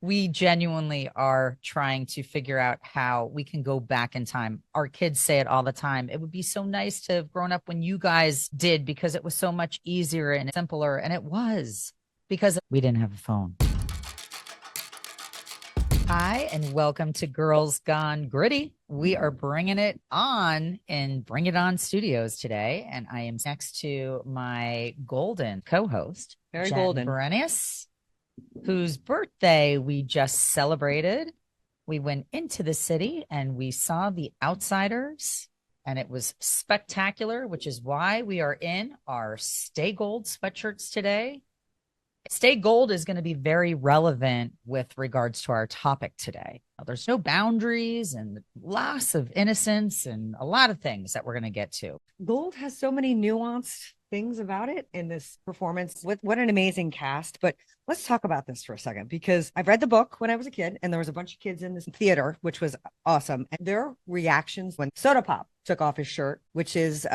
We genuinely are trying to figure out how we can go back in time. Our kids say it all the time. It would be so nice to have grown up when you guys did because it was so much easier and simpler. And it was because we didn't have a phone. Hi, and welcome to Girls Gone Gritty. We are bringing it on in Bring It On Studios today. And I am next to my golden co-host, Very Jen golden. Berenius, whose birthday we just celebrated. We went into the city and we saw The Outsiders, and it was spectacular, which is why we are in our Stay Gold sweatshirts today. Stay Gold is going to be very relevant with regards to our topic today. Now, there's no boundaries and lots of innocence and a lot of things that we're going to get to. Gold has so many nuanced things about it in this performance. What an amazing cast. But let's talk about this for a second, because I've read the book when I was a kid, and there was a bunch of kids in this theater, which was awesome. And their reactions when Soda Pop took off his shirt, which is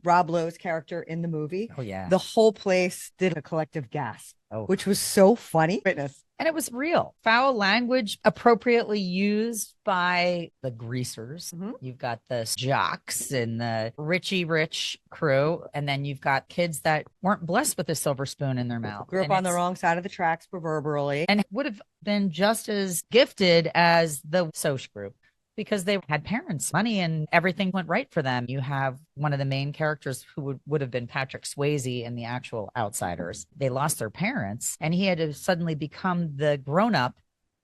Rob Lowe's character in the movie. Oh, yeah. The whole place did a collective gasp, Oh. which was so funny. Witness. And it was real. Foul language appropriately used by the greasers. Mhm. You've got the jocks and the Richie Rich crew. And then you've got kids that weren't blessed with a silver spoon in their mouth. Grew up And on the wrong side of the tracks, proverbially. and would have been just as gifted as the Soch group because they had parents, money, and everything went right for them. You have one of the main characters who would have been Patrick Swayze in the actual Outsiders. They lost their parents, and he had to suddenly become the grown-up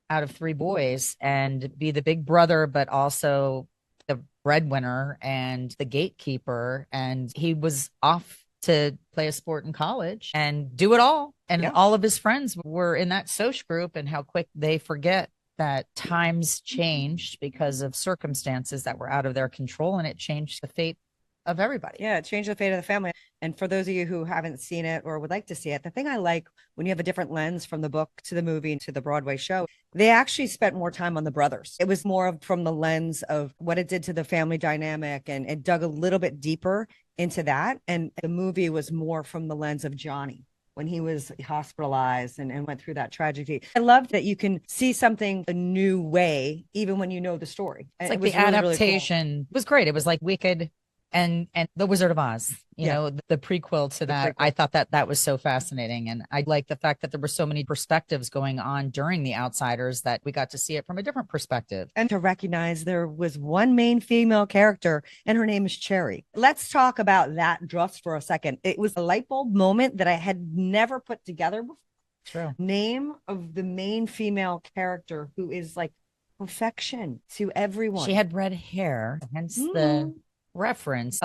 out of three boys and be the big brother, but also the breadwinner and the gatekeeper. And he was off to play a sport in college and do it all. And Yeah. all of his friends were in that Soch group, and how quick they forget that times changed because of circumstances that were out of their control, and it changed the fate of everybody. Yeah, it changed the fate of the family. And for those of you who haven't seen it or would like to see it, the thing I like when you have a different lens from the book to the movie and to the Broadway show, they actually spent more time on the brothers. It was more of from the lens of what it did to the family dynamic, and it dug a little bit deeper into that. And the movie was more from the lens of Johnny when he was hospitalized and went through that tragedy. I love that you can see something a new way, even when you know the story. It's And like it was the really, really adaptation was great. It was like Wicked and The Wizard of Oz, Yeah. the prequel to that. prequel. I thought that was so fascinating. And I like the fact that there were so many perspectives going on during The Outsiders that we got to see it from a different perspective. And to recognize there was one main female character, and her name is Cherry. Let's talk about that just for a second. It was a light bulb moment that I had never put together before. True. Name of the main female character who is like perfection to everyone. She had red hair, hence the reference.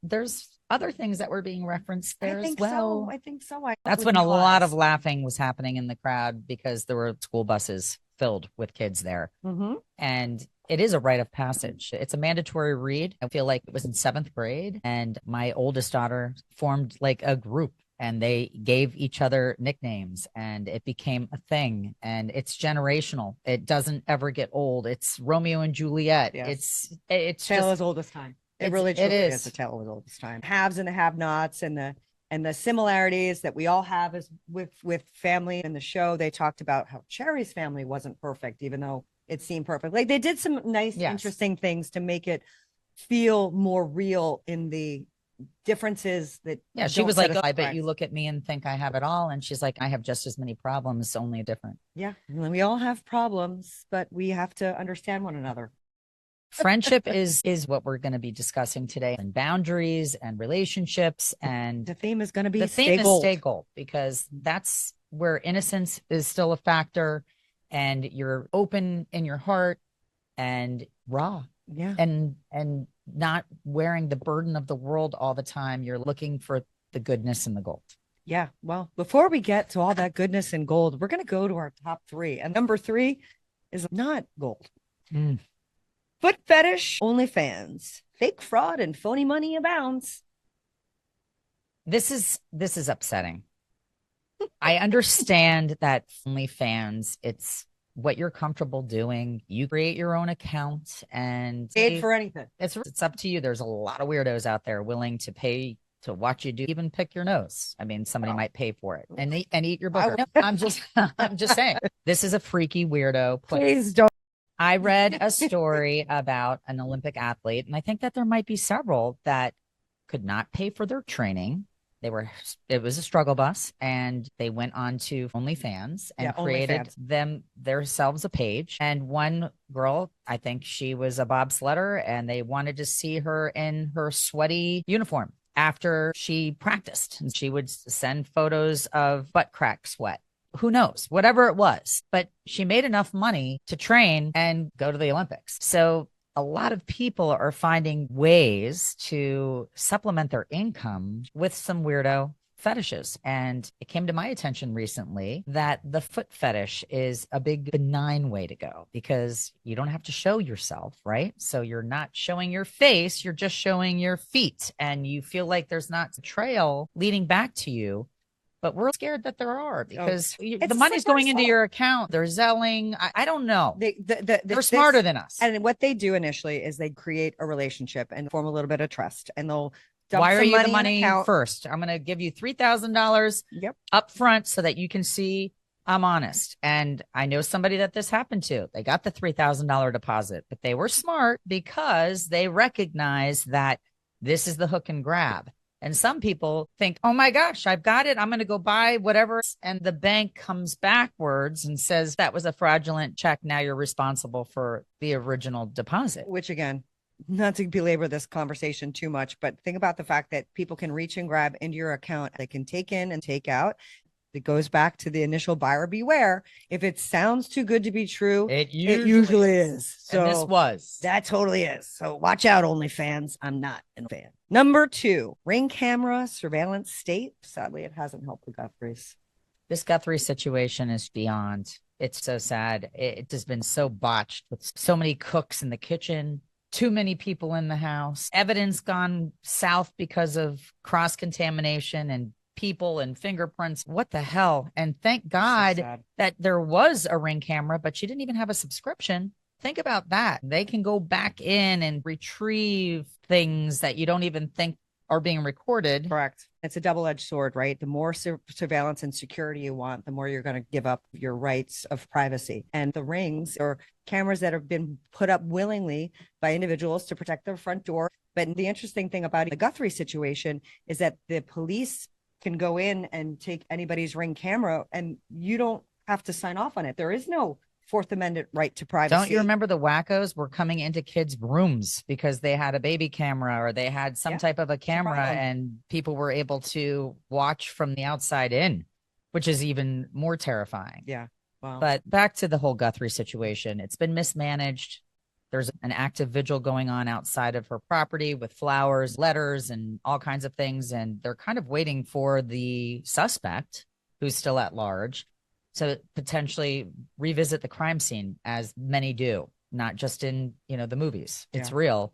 There's other things that were being referenced there as well. I think so. That's when a lot of laughing was happening in the crowd because there were school buses filled with kids there. Mm-hmm. And it is a rite of passage. It's a mandatory read. I feel like it was in 7th grade, and my oldest daughter formed like a group, and they gave each other nicknames, and it became a thing, and it's generational. It doesn't ever get old. It's Romeo and Juliet. Yes. It's Tale just as old as time. It It's- really it truly is. is a tale as old as time. Haves and the have-nots, and the similarities that we all have as with family. In the show, they talked about how Cherry's family wasn't perfect, even though it seemed perfect. Like they did some nice, Yes. interesting things to make it feel more real in the differences that. Yeah, she don't was set like, us "Oh, I bet apart. you look at me and think I have it all." And she's like, "I have just as many problems, only different." Yeah, and we all have problems, but we have to understand one another. Friendship is what we're going to be discussing today, and boundaries and relationships. And The theme is going to be the stay theme is gold. stay gold, because that's where innocence is still a factor, and you're open in your heart and raw Yeah. and not wearing the burden of the world all the time. You're looking for the goodness and the gold. Yeah. Well, before we get to all that goodness and gold, we're going to go to our top 3. And number 3 is not gold. Mm. Foot fetish, OnlyFans, fake fraud and phony money abounds. This is upsetting. I understand that OnlyFans, it's what you're comfortable doing. You create your own account and Paid for anything. it's up to you. There's a lot of weirdos out there willing to pay to watch you do, even pick your nose. I mean, somebody might pay for it and eat your I booger. I'm just, I'm just saying, this is a freaky weirdo place. Please don't. I read a story about an Olympic athlete, and I think that there might be several that could not pay for their training. It was a struggle bus, and they went on to OnlyFans and created themselves a page. And one girl, I think she was a bobsledder, and they wanted to see her in her sweaty uniform after she practiced. And she would send photos of butt crack sweat. Who knows, whatever it was, but she made enough money to train and go to the Olympics. So a lot of people are finding ways to supplement their income with some weirdo fetishes. And it came to my attention recently that the foot fetish is a big benign way to go because you don't have to show yourself, right? So you're not showing your face, you're just showing your feet, and you feel like there's not a trail leading back to you. But we're scared that there are because the money's going into your account. They're zelling. I don't know. They're smarter than us. And what they do initially is they create a relationship and form a little bit of trust. And they'll dump wire you money the money first. I'm going to give you $3,000 up front so that you can see I'm honest. And I know somebody that this happened to. They got the $3,000 deposit, but they were smart because they recognized that this is the hook and grab. And some people think, oh my gosh, I've got it. I'm going to go buy whatever. And the bank comes backwards and says that was a fraudulent check. Now you're responsible for the original deposit. Which again, not to belabor this conversation too much, but think about the fact that people can reach and grab into your account. They can take in and take out. It goes back to the initial buyer beware. If it sounds too good to be true, it usually is. So and this was. That totally is. So watch out, OnlyFans. I'm not a fan. Number 2, Ring camera surveillance state. Sadly, it hasn't helped the Guthries. This Guthrie situation is beyond. It's so sad. It has been so botched with so many cooks in the kitchen, too many people in the house, evidence gone south because of cross-contamination and people and fingerprints. What the hell? And thank God that there was a Ring camera, but she didn't even have a subscription. Think about that. They can go back in and retrieve things that you don't even think are being recorded. Correct. It's a double-edged sword, right? The more surveillance and security you want, the more you're going to give up your rights of privacy. And the rings or cameras that have been put up willingly by individuals to protect their front door. But the interesting thing about the Guthrie situation is that the police can go in and take anybody's Ring camera and you don't have to sign off on it. There is no Fourth Amendment right to privacy. Don't you remember the wackos were coming into kids' rooms because they had a baby camera or they had some type of a camera and people were able to watch from the outside in, which is even more terrifying. Yeah. Wow. But back to the whole Guthrie situation. It's been mismanaged. There's an active vigil going on outside of her property with flowers, letters, and all kinds of things. And they're kind of waiting for the suspect, who's still at large, to potentially revisit the crime scene, as many do, not just in, the movies. It's real.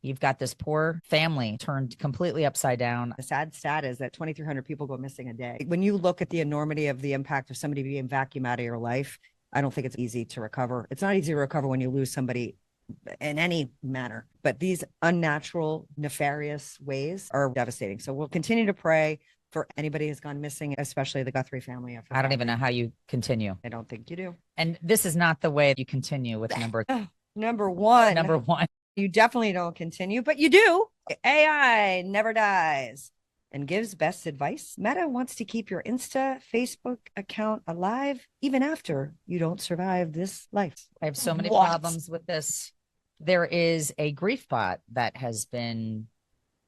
You've got this poor family turned completely upside down. The sad stat is that 2,300 people go missing a day. When you look at the enormity of the impact of somebody being vacuumed out of your life, I don't think it's easy to recover. It's not easy to recover when you lose somebody in any manner, but these unnatural, nefarious ways are devastating. So we'll continue to pray for anybody who's gone missing, especially the Guthrie family. I don't even know how you continue. I don't think you do. And this is not the way you continue with number one. Number one. You definitely don't continue, but you do. AI never dies and gives best advice. Meta wants to keep your Insta, Facebook account alive even after you don't survive this life. I have so many problems with this. There is a grief bot that has been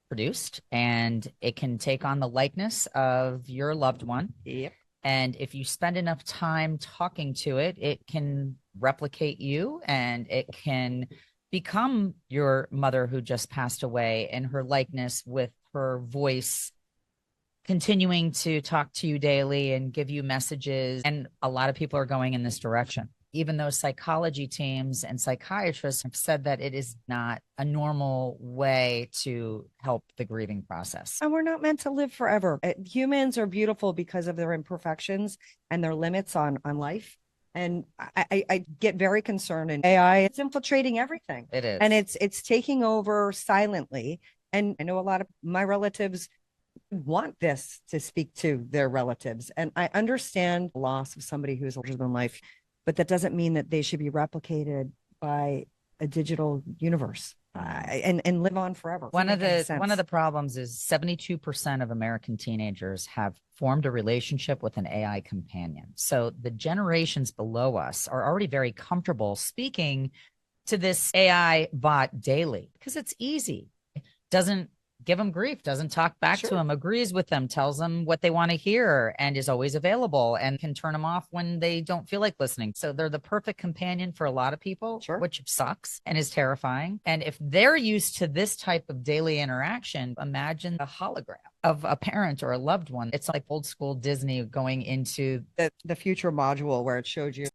produced and it can take on the likeness of your loved one. Yep. And if you spend enough time talking to it, it can replicate you and it can become your mother who just passed away and her likeness with her voice, continuing to talk to you daily and give you messages. And a lot of people are going in this direction. Even though psychology teams and psychiatrists have said that it is not a normal way to help the grieving process. And we're not meant to live forever. Humans are beautiful because of their imperfections and their limits on life. And I get very concerned, and AI is infiltrating everything. It is. And it's taking over silently. And I know a lot of my relatives want this to speak to their relatives. And I understand the loss of somebody who's larger than life, but that doesn't mean that they should be replicated by a digital universe and live on forever. One of the problems is 72% of American teenagers have formed a relationship with an AI companion. So the generations below us are already very comfortable speaking to this AI bot daily because it's easy. Doesn't give them grief, doesn't talk back to them, agrees with them, tells them what they want to hear, and is always available and can turn them off when they don't feel like listening. So they're the perfect companion for a lot of people, which sucks and is terrifying. And if they're used to this type of daily interaction, imagine a hologram of a parent or a loved one. It's like old school Disney going into the future module where it showed you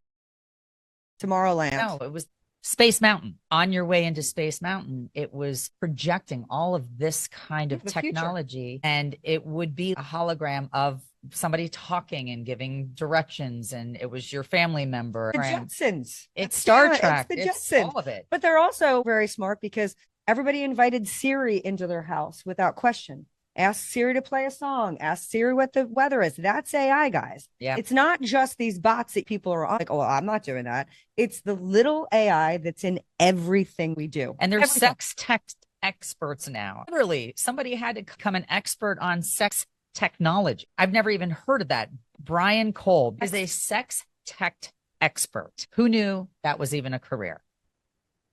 Tomorrowland. No, it was Space Mountain. On your way into Space Mountain, it was projecting all of this kind of technology, and it would be a hologram of somebody talking and giving directions, and it was your family member. The Jetsons. It's Star Trek. It's the Jetsons. All of it. But they're also very smart because everybody invited Siri into their house without question. Ask Siri to play a song. Ask Siri what the weather is. That's AI, guys. Yeah. It's not just these bots that people are like, oh, I'm not doing that. It's the little AI that's in everything we do. And there's sex tech experts now. Literally, somebody had to become an expert on sex technology. I've never even heard of that. Brian Kolb is a sex tech expert. Who knew that was even a career?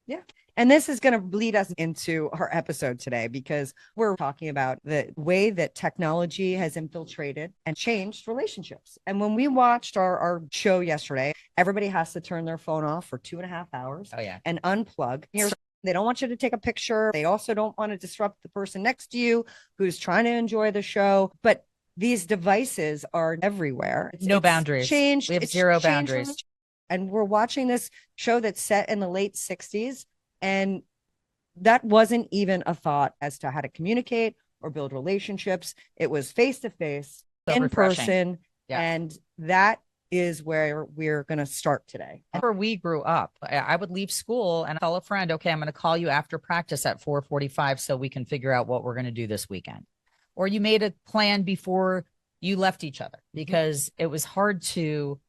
Yeah. And this is going to lead us into our episode today because we're talking about the way that technology has infiltrated and changed relationships. And when we watched our show yesterday, everybody has to turn their phone off for 2.5 hours and unplug. They don't want you to take a picture. They also don't want to disrupt the person next to you who's trying to enjoy the show. But these devices are everywhere. No boundaries. Changed. We have zero boundaries. And we're watching this show that's set in the late 60s. And that wasn't even a thought as to how to communicate or build relationships. It was face-to-face, in person. Yeah. And that is where we're going to start today. Where we grew up, I would leave school and tell a friend, okay, I'm going to call you after practice at 4:45 so we can figure out what we're going to do this weekend. Or you made a plan before you left each other because it was hard to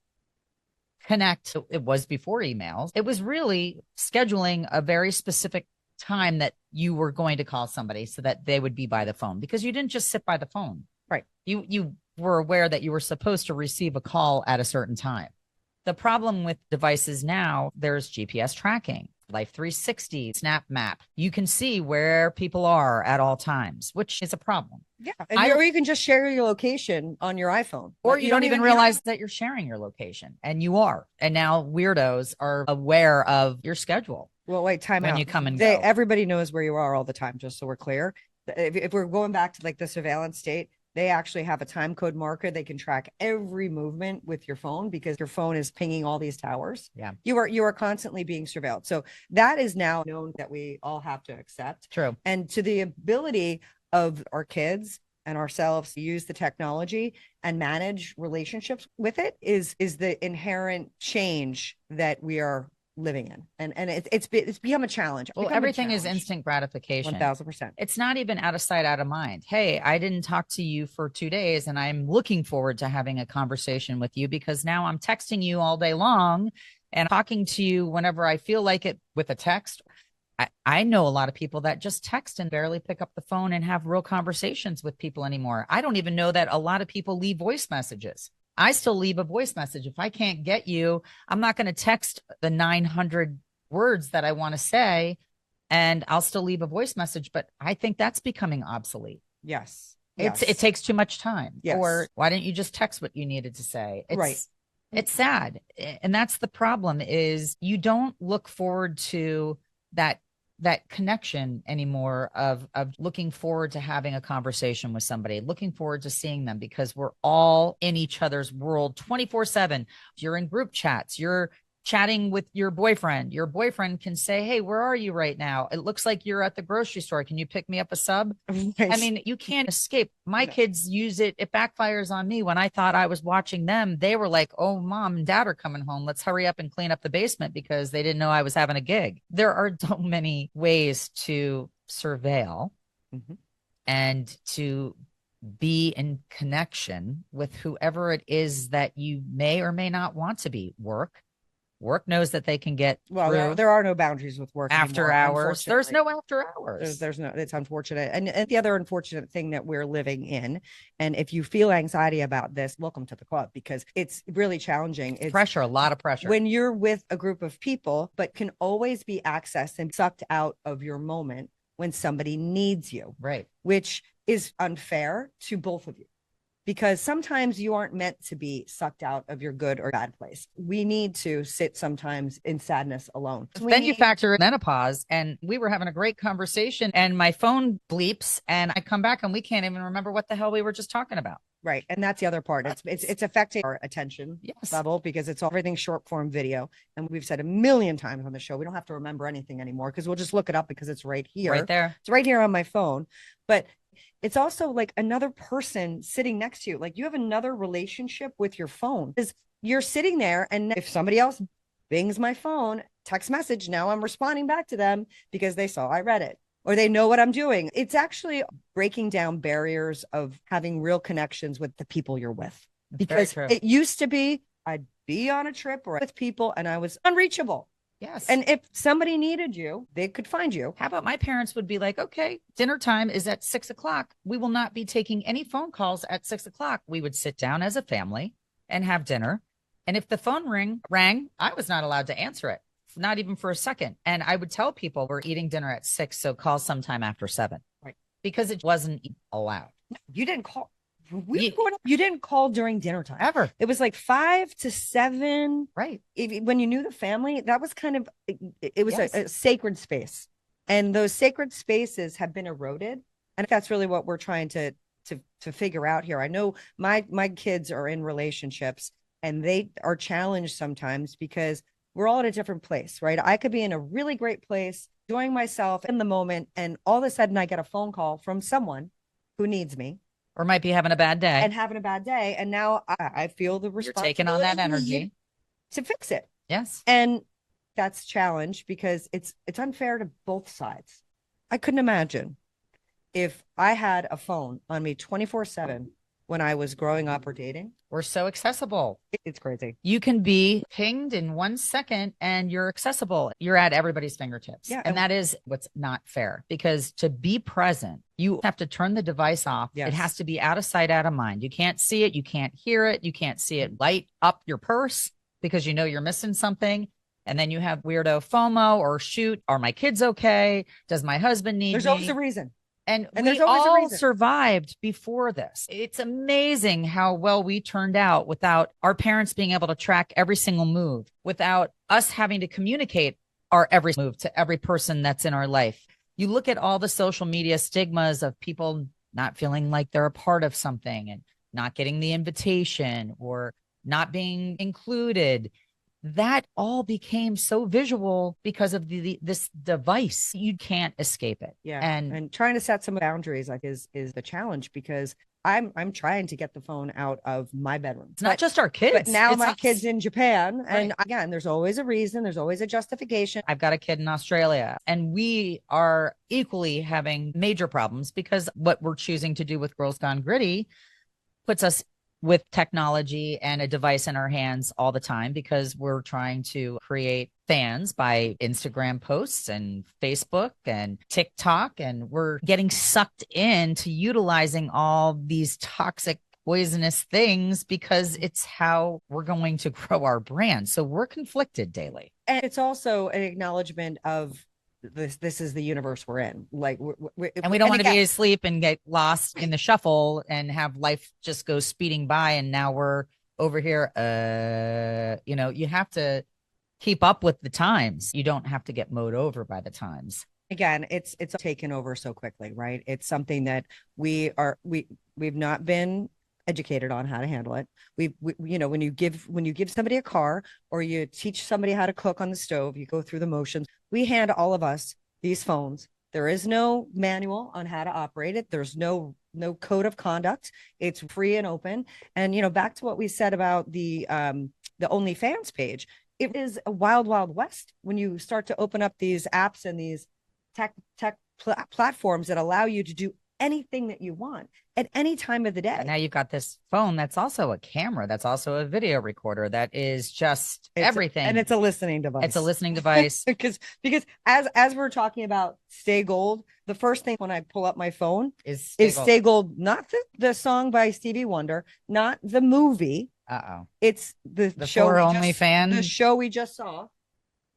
connect. It was before emails. It was really scheduling a very specific time that you were going to call somebody so that they would be by the phone because you didn't just sit by the phone. Right. You were aware that you were supposed to receive a call at a certain time. The problem with devices now, there's GPS tracking, Life 360, Snap Map. You can see where people are at all times, which is a problem. Yeah. Or you can just share your location on your iPhone. Or you don't even realize that you're sharing your location, and you are. And now weirdos are aware of your schedule. Well, wait, time out. When you come and go. Everybody knows where you are all the time, just so we're clear. If we're going back to like the surveillance state, they actually have a time code marker. They can track every movement with your phone because your phone is pinging all these towers. Yeah. You are constantly being surveilled. So that is now known that we all have to accept. True. And to the ability of our kids and ourselves to use the technology and manage relationships with it is the inherent change that we are living in. And it's become a challenge. Well, everything is instant gratification. 1000%. It's not even out of sight, out of mind. Hey, I didn't talk to you for 2 days and I'm looking forward to having a conversation with you because now I'm texting you all day long and talking to you whenever I feel like it with a text. I know a lot of people that just text and barely pick up the phone and have real conversations with people anymore. I don't even know that a lot of people leave voice messages. I still leave a voice message. If I can't get you, I'm not going to text the 900 words that I want to say, and I'll still leave a voice message. But I think that's becoming obsolete. Yes. It takes too much time. Yes. Or why didn't you just text what you needed to say? Right. It's sad. And that's the problem is you don't look forward to that connection anymore of looking forward to having a conversation with somebody, looking forward to seeing them because we're all in each other's world 24/7. You're in group chats, you're chatting with your boyfriend. Your boyfriend can say, hey, where are you right now? It looks like you're at the grocery store. Can you pick me up a sub? Right. I mean, you can't escape. My kids use it. It backfires on me. When I thought I was watching them, they were like, oh, mom and dad are coming home. Let's hurry up and clean up the basement because they didn't know I was having a gig. There are so many ways to surveil and to be in connection with whoever it is that you may or may not want to be. Work knows that they can get through there are no boundaries with work after anymore, hours. There's unfortunately. no after hours. There's no, it's unfortunate. And the other unfortunate thing that we're living in, and if you feel anxiety about this, welcome to the club, because it's really challenging. It's pressure, a lot of pressure. When you're with a group of people, but can always be accessed and sucked out of your moment when somebody needs you. Right. Which is unfair to both of you, because sometimes you aren't meant to be sucked out of your good or bad place. We need to sit sometimes in sadness alone. Then you factor in menopause, and we were having a great conversation and my phone bleeps and I come back and we can't even remember what the hell we were just talking about. Right. And that's the other part. It's affecting our attention level, because it's everything short form video. And we've said a million times on the show, we don't have to remember anything anymore, because we'll just look it up because it's right here. Right there. It's right here on my phone. But it's also like another person sitting next to you. Like you have another relationship with your phone, because you're sitting there, and if somebody else bings my phone, text message, now I'm responding back to them because they saw I read it, or they know what I'm doing. It's actually breaking down barriers of having real connections with the people you're with. Because it used to be I'd be on a trip or with people and I was unreachable. Yes. And if somebody needed you, they could find you. How about my parents would be like, okay, dinner time is at 6:00. We will not be taking any phone calls at 6:00. We would sit down as a family and have dinner. And if the phone rang, I was not allowed to answer it, not even for a second. And I would tell people we're eating dinner at 6, so call sometime after 7. Right. Because it wasn't allowed. You didn't call. You didn't call during dinner time ever. It was like 5 to 7. Right. When you knew the family, that was kind of, it was a sacred space. And those sacred spaces have been eroded. And that's really what we're trying to figure out here. I know my kids are in relationships and they are challenged sometimes because we're all at a different place, right? I could be in a really great place, enjoying myself in the moment, and all of a sudden I get a phone call from someone who needs me. Or might be having a bad day. And now I feel the responsibility. You're taking on that energy to fix it. Yes. And that's challenged because it's unfair to both sides. I couldn't imagine if I had a phone on me 24/7 when I was growing up or dating. We're so accessible. It's crazy. You can be pinged in 1 second and you're accessible. You're at everybody's fingertips. Yeah. And that is what's not fair, because to be present, you have to turn the device off. Yes. It has to be out of sight, out of mind. You can't see it. You can't hear it. You can't see it light up your purse because you know you're missing something. And then you have weirdo FOMO, or shoot, are my kids okay? Does my husband need There's me? always a reason. And we there's always all a reason. survived before this. It's amazing how well we turned out without our parents being able to track every single move, without us having to communicate our every move to every person that's in our life. You look at all the social media stigmas of people not feeling like they're a part of something and not getting the invitation or not being included. That all became so visual because of this device. You can't escape it. Yeah. And trying to set some boundaries is the challenge, because I'm trying to get the phone out of my bedroom. It's not just our kids. But now it's my us. kid's in Japan. Right. And again, there's always a reason. There's always a justification. I've got a kid in Australia, and we are equally having major problems because what we're choosing to do with Girls Gone Gritty puts us with technology and a device in our hands all the time, because we're trying to create fans by Instagram posts and Facebook and TikTok. And we're getting sucked into utilizing all these toxic, poisonous things because it's how we're going to grow our brand. So we're conflicted daily. And it's also an acknowledgement of this is the universe we're in. Like, and we don't want to be asleep and get lost in the shuffle and have life just go speeding by. And now we're over here. You have to keep up with the times. You don't have to get mowed over by the times. Again, it's taken over so quickly, right? It's something that we've not been educated on how to handle it. When you give somebody a car, or you teach somebody how to cook on the stove, you go through the motions. We hand all of us these phones. There is no manual on how to operate it. There's no code of conduct. It's free and open. And back to what we said about the OnlyFans page, it is a wild, wild west when you start to open up these apps and these tech platforms that allow you to do anything that you want at any time of the day. And now you've got this phone that's also a camera, that's also a video recorder, that is just everything. And it's a listening device. It's a listening device. because as we're talking about Stay Gold, the first thing when I pull up my phone is Stay Gold, not the song by Stevie Wonder, not the movie. It's the show OnlyFans, the show we just saw.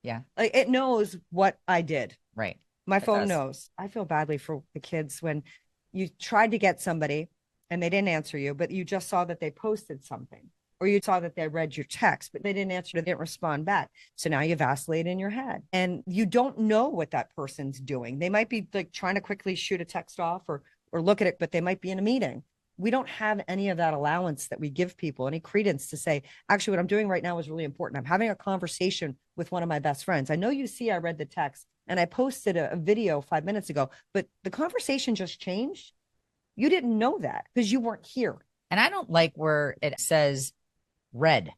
Yeah. Like, it knows what I did. Right. My phone knows. I feel badly for the kids when you tried to get somebody and they didn't answer you, but you just saw that they posted something, or you saw that they read your text, but they didn't answer, they didn't respond back. So now you vacillate in your head and you don't know what that person's doing. They might be like trying to quickly shoot a text off or look at it, but they might be in a meeting. We don't have any of that allowance that we give people, any credence to say, actually, what I'm doing right now is really important. I'm having a conversation with one of my best friends. I know you see, I read the text and I posted a video 5 minutes ago, but the conversation just changed. You didn't know that because you weren't here. And I don't like where it says read,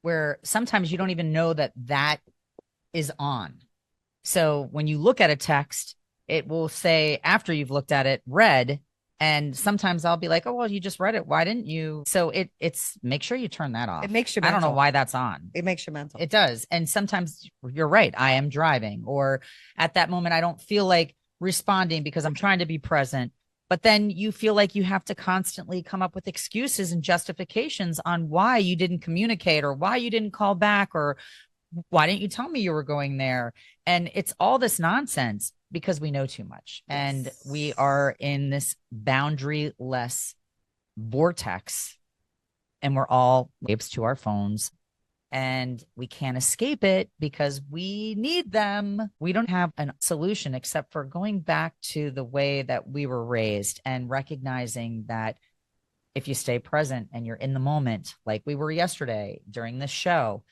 where sometimes you don't even know that that is on. So when you look at a text, it will say after you've looked at it, read. And sometimes I'll be like, oh, well, you just read it. Why didn't you? So it's make sure you turn that off. It makes you mental. I don't know why that's on. It makes you mental. It does. And sometimes you're right. I am driving, or at that moment, I don't feel like responding because I'm trying to be present. But then you feel like you have to constantly come up with excuses and justifications on why you didn't communicate, or why you didn't call back, or why didn't you tell me you were going there? And it's all this nonsense because we know too much. Yes. And we are in this boundaryless vortex, and we're all waves to our phones, and we can't escape it because we need them. We don't have a solution except for going back to the way that we were raised and recognizing that if you stay present and you're in the moment, like we were yesterday during this show,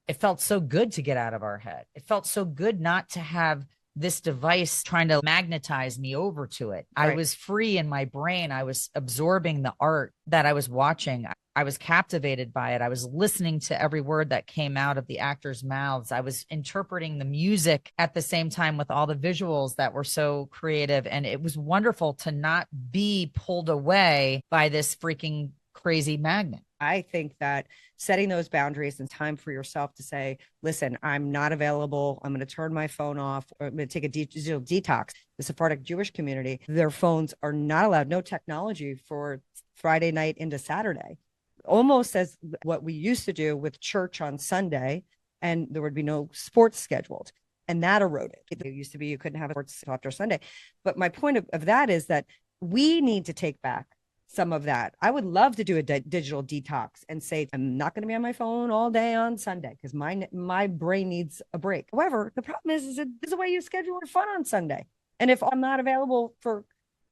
it felt so good to get out of our head. It felt so good not to have this device trying to magnetize me over to it. Right. I was free in my brain. I was absorbing the art that I was watching. I was captivated by it. I was listening to every word that came out of the actors' mouths. I was interpreting the music at the same time with all the visuals that were so creative. And it was wonderful to not be pulled away by this freaking crazy magnet. I think that setting those boundaries and time for yourself to say, listen, I'm not available. I'm going to turn my phone off, or I'm going to take a digital detox. The Sephardic Jewish community, their phones are not allowed, no technology for Friday night into Saturday. Almost as what we used to do with church on Sunday, and there would be no sports scheduled. And that eroded. It used to be you couldn't have sports after Sunday. But my point of that is that we need to take back some of that. I would love to do a digital detox and say, I'm not going to be on my phone all day on Sunday because my brain needs a break. However, the problem is this is the way you schedule your fun on Sunday. And if I'm not available for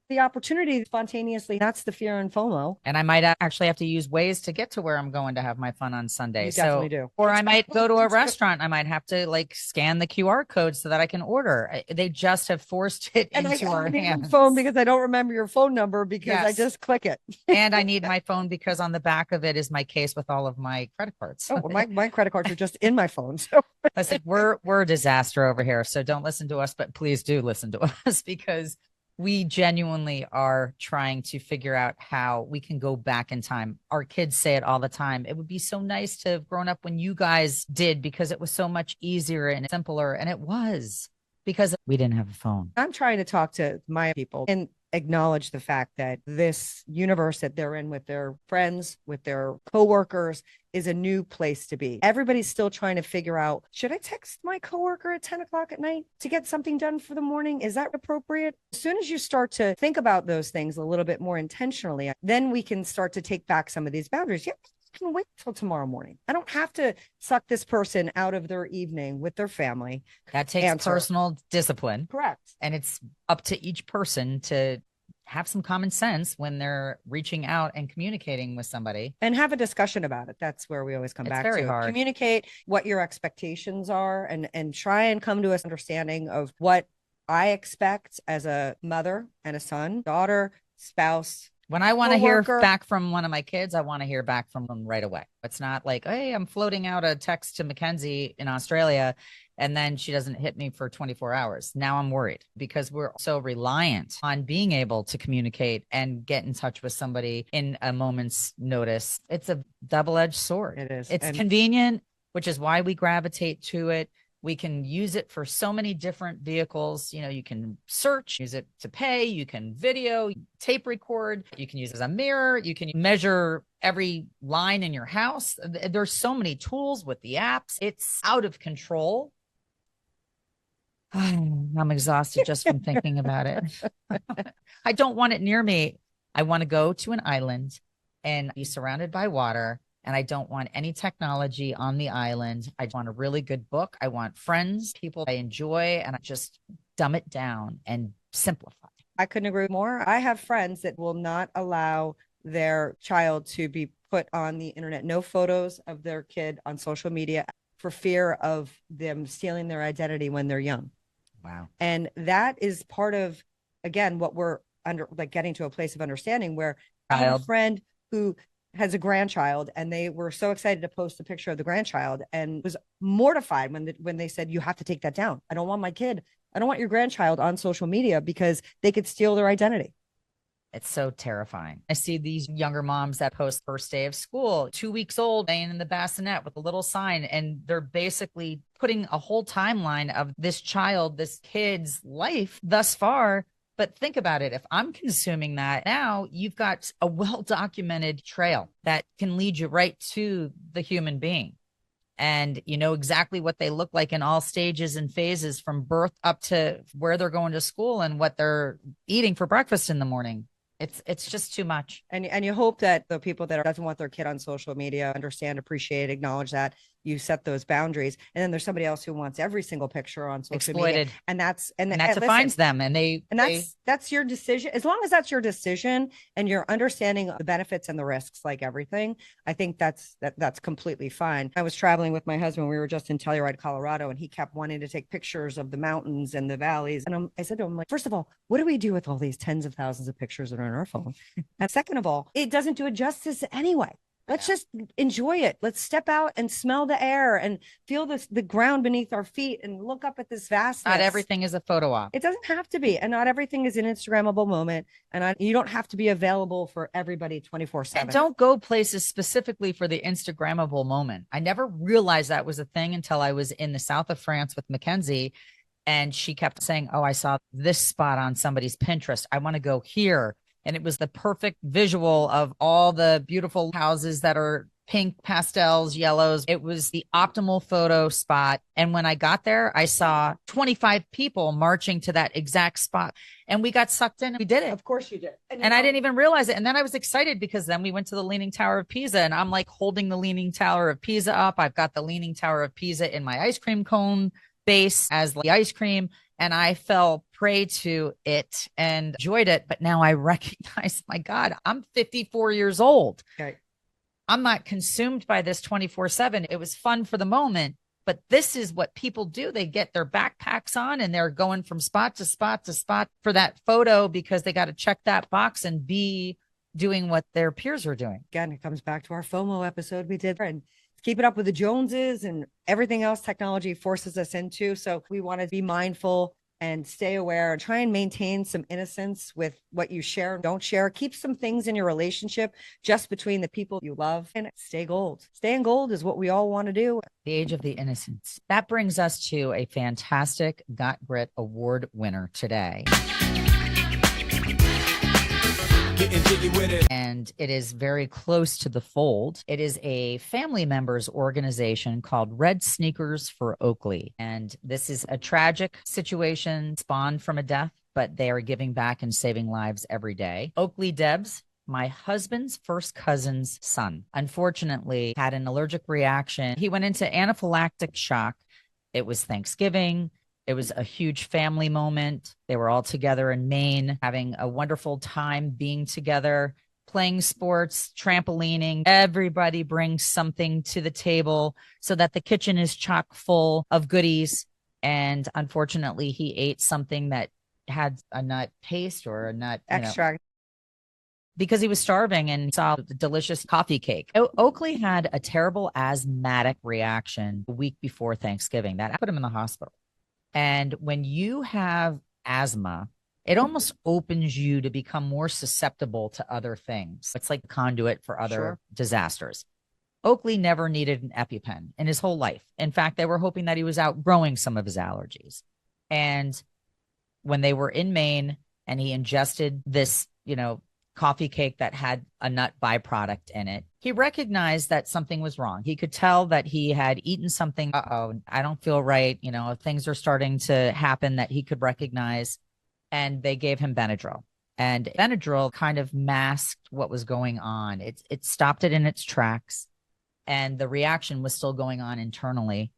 the opportunity spontaneously, that's the fear and FOMO. And I might actually have to use Waze to get to where I'm going to have my fun on Sunday. You definitely do. Or I might go to a restaurant. I might have to like scan the QR code so that I can order. They just have forced it into our hands. Phone because I don't remember your phone number because I just click it. And I need my phone because on the back of it is my case with all of my credit cards. Oh, well, my credit cards are just in my phone. So listen, we're a disaster over here. So don't listen to us, but please do listen to us because we genuinely are trying to figure out how we can go back in time. Our kids say it all the time. It would be so nice to have grown up when you guys did because it was so much easier and simpler. And it was because we didn't have a phone. I'm trying to talk to my people and acknowledge the fact that this universe that they're in with their friends, with their coworkers, is a new place to be. Everybody's still trying to figure out, should I text my coworker at 10 o'clock at night to get something done for the morning? Is that appropriate? As soon as you start to think about those things a little bit more intentionally, then we can start to take back some of these boundaries. Yeah, I can wait till tomorrow morning. I don't have to suck this person out of their evening with their family. That takes personal discipline. Correct. And it's up to each person to have some common sense when they're reaching out and communicating with somebody. And have a discussion about it. That's where we always come back to. It's very hard. Communicate what your expectations are and try and come to an understanding of what I expect as a mother and a son, daughter, spouse, When I want to hear coworker. back from one of my kids, I want to hear back from them right away. It's not like, hey, I'm floating out a text to Mackenzie in Australia, and then she doesn't hit me for 24 hours. Now I'm worried because we're so reliant on being able to communicate and get in touch with somebody in a moment's notice. It's a double-edged sword. It is. It's convenient, which is why we gravitate to it. We can use it for so many different vehicles. You know, you can search, use it to pay, you can video, tape record, you can use it as a mirror, you can measure every line in your house. There's so many tools with the apps. It's out of control. I'm exhausted just from thinking about it. I don't want it near me. I want to go to an island and be surrounded by water. And I don't want any technology on the island. I want a really good book. I want friends, people I enjoy, and I just dumb it down and simplify. I couldn't agree more. I have friends that will not allow their child to be put on the internet. No photos of their kid on social media for fear of them stealing their identity when they're young. Wow. And that is part of, again, what we're under, like getting to a place of understanding where I have a friend who has a grandchild and they were so excited to post a picture of the grandchild and was mortified when they said, you have to take that down. I don't want your grandchild on social media because they could steal their identity. It's so terrifying. I see these younger moms that post first day of school, 2 weeks old, laying in the bassinet with a little sign. And they're basically putting a whole timeline of this child, this kid's life thus far. But think about it. If I'm consuming that now, you've got a well-documented trail that can lead you right to the human being. And you know exactly what they look like in all stages and phases from birth up to where they're going to school and what they're eating for breakfast in the morning. It's just too much. And you hope that the people that doesn't want their kid on social media understand, appreciate, acknowledge that you set those boundaries. And then there's somebody else who wants every single picture on social media. And that defines them. And that's your decision. As long as that's your decision and you're understanding the benefits and the risks, like everything, I think that's completely fine. I was traveling with my husband. We were just in Telluride, Colorado, and he kept wanting to take pictures of the mountains and the valleys. And I said to him, like, first of all, what do we do with all these tens of thousands of pictures that are on our phone? And second of all, it doesn't do it justice anyway. Let's just enjoy it. Let's step out and smell the air and feel the ground beneath our feet and look up at this vastness. Not everything is a photo op. It doesn't have to be. And not everything is an Instagrammable moment. And you don't have to be available for everybody 24/7. And don't go places specifically for the Instagrammable moment. I never realized that was a thing until I was in the south of France with Mackenzie. And she kept saying, oh, I saw this spot on somebody's Pinterest. I want to go here. And it was the perfect visual of all the beautiful houses that are pink, pastels, yellows. It was the optimal photo spot. And when I got there, I saw 25 people marching to that exact spot. And we got sucked in and we did it. Of course you did. And I didn't even realize it. And then I was excited because then we went to the Leaning Tower of Pisa and I'm like holding the Leaning Tower of Pisa up. I've got the Leaning Tower of Pisa in my ice cream cone base as the ice cream. And I fell prey to it and enjoyed it. But now I recognize, my God, I'm 54 years old. Okay. I'm not consumed by this 24/7. It was fun for the moment, but this is what people do. They get their backpacks on and they're going from spot to spot to spot for that photo because they got to check that box and be doing what their peers are doing. Again, it comes back to our FOMO episode we did. And keep it up with the Joneses and everything else technology forces us into. So we want to be mindful and stay aware and try and maintain some innocence with what you share and don't share. Keep some things in your relationship just between the people you love and stay gold. Staying gold is what we all want to do. The age of the innocence. That brings us to a fantastic Got Grit Award winner today. And it is very close to the fold. It is a family members organization called Red Sneakers for Oakley. And this is a tragic situation spawned from a death, but they are giving back and saving lives every day. Oakley Debs, my husband's first cousin's son, unfortunately had an allergic reaction. He went into anaphylactic shock. It was Thanksgiving. It was a huge family moment. They were all together in Maine, having a wonderful time being together, playing sports, trampolining. Everybody brings something to the table so that the kitchen is chock full of goodies. And unfortunately, he ate something that had a nut paste or a nut extract. because he was starving and saw the delicious coffee cake. Oakley had a terrible asthmatic reaction a week before Thanksgiving that put him in the hospital. And when you have asthma, it almost opens you to become more susceptible to other things. It's like a conduit for other disasters. Oakley never needed an EpiPen in his whole life. In fact, they were hoping that he was outgrowing some of his allergies. And when they were in Maine and he ingested this, coffee cake that had a nut byproduct in it, he recognized that something was wrong. He could tell that he had eaten something. I don't feel right. Things are starting to happen that he could recognize. And they gave him Benadryl. And Benadryl kind of masked what was going on. It stopped it in its tracks. And the reaction was still going on internally.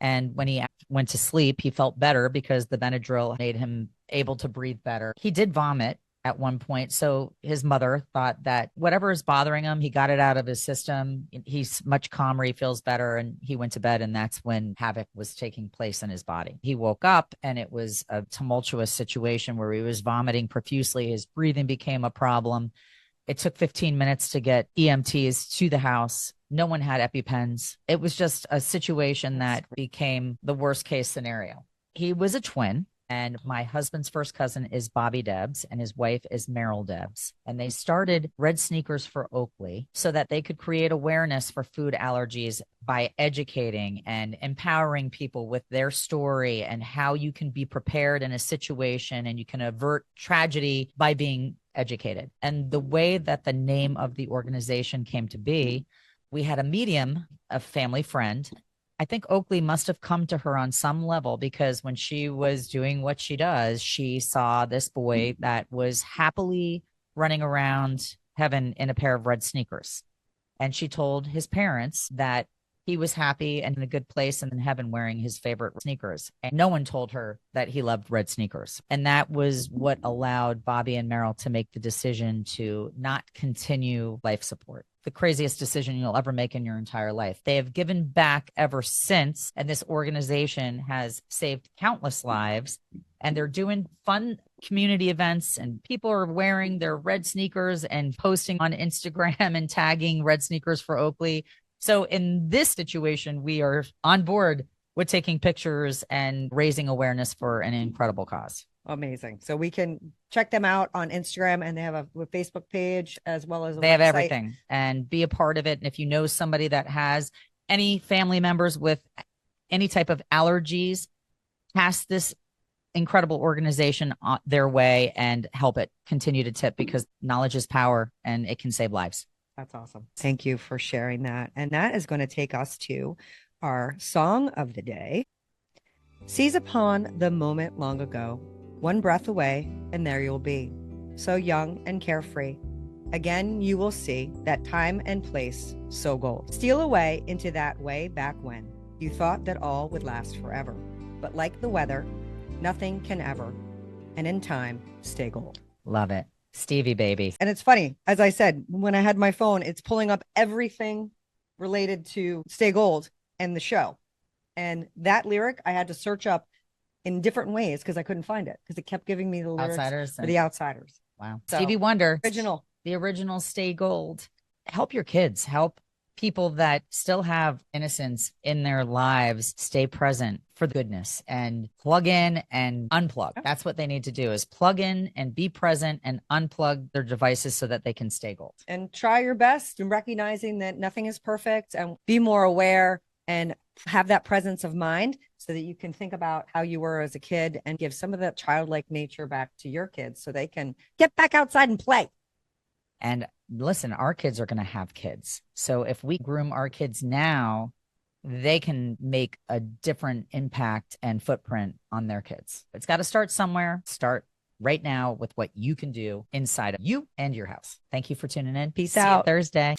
And when he went to sleep, he felt better because the Benadryl made him able to breathe better. He did vomit at one point. So his mother thought that whatever is bothering him, he got it out of his system. He's much calmer. He feels better. And he went to bed. And that's when havoc was taking place in his body. He woke up and it was a tumultuous situation where he was vomiting profusely. His breathing became a problem. It took 15 minutes to get EMTs to the house. No one had EpiPens. It was just a situation that became the worst case scenario. He was a twin. And my husband's first cousin is Bobby Debs and his wife is Meryl Debs. And they started Red Sneakers for Oakley so that they could create awareness for food allergies by educating and empowering people with their story and how you can be prepared in a situation and you can avert tragedy by being educated. And the way that the name of the organization came to be, we had a medium, a family friend. I think Oakley must have come to her on some level because when she was doing what she does, she saw this boy that was happily running around heaven in a pair of red sneakers. And she told his parents that he was happy and in a good place and in heaven wearing his favorite sneakers. And no one told her that he loved red sneakers. And that was what allowed Bobby and Meryl to make the decision to not continue life support. The craziest decision you'll ever make in your entire life. They have given back ever since, and this organization has saved countless lives. And they're doing fun community events, and people are wearing their red sneakers and posting on Instagram and tagging Red Sneakers for Oakley. So in this situation, we are on board with taking pictures and raising awareness for an incredible cause. Amazing. So we can check them out on Instagram, and they have a Facebook page as well as they have everything, and be a part of it. And if you know somebody that has any family members with any type of allergies, pass this incredible organization their way and help it continue to tip, because knowledge is power and it can save lives. That's awesome. Thank you for sharing that. And that is going to take us to our song of the day. Seize upon the moment long ago, one breath away, and there you'll be, so young and carefree. Again, you will see that time and place so gold. Steal away into that way back when you thought that all would last forever. But like the weather, nothing can ever, and in time, stay gold. Love it. Stevie baby. And it's funny, as I said, when I had my phone, it's pulling up everything related to Stay Gold and the show. And that lyric I had to search up in different ways because I couldn't find it, because it kept giving me the lyrics for the Outsiders. Wow. So, Stevie Wonder. The original Stay Gold. Help your kids. Help people that still have innocence in their lives stay present for the goodness, and plug in and unplug. That's what they need to do, is plug in and be present and unplug their devices so that they can stay gold. And try your best in recognizing that nothing is perfect, and be more aware and have that presence of mind so that you can think about how you were as a kid and give some of that childlike nature back to your kids so they can get back outside and play. And listen, our kids are going to have kids. So if we groom our kids now, they can make a different impact and footprint on their kids. It's got to start somewhere. Start right now with what you can do inside of you and your house. Thank you for tuning in. Peace out. See you Thursday.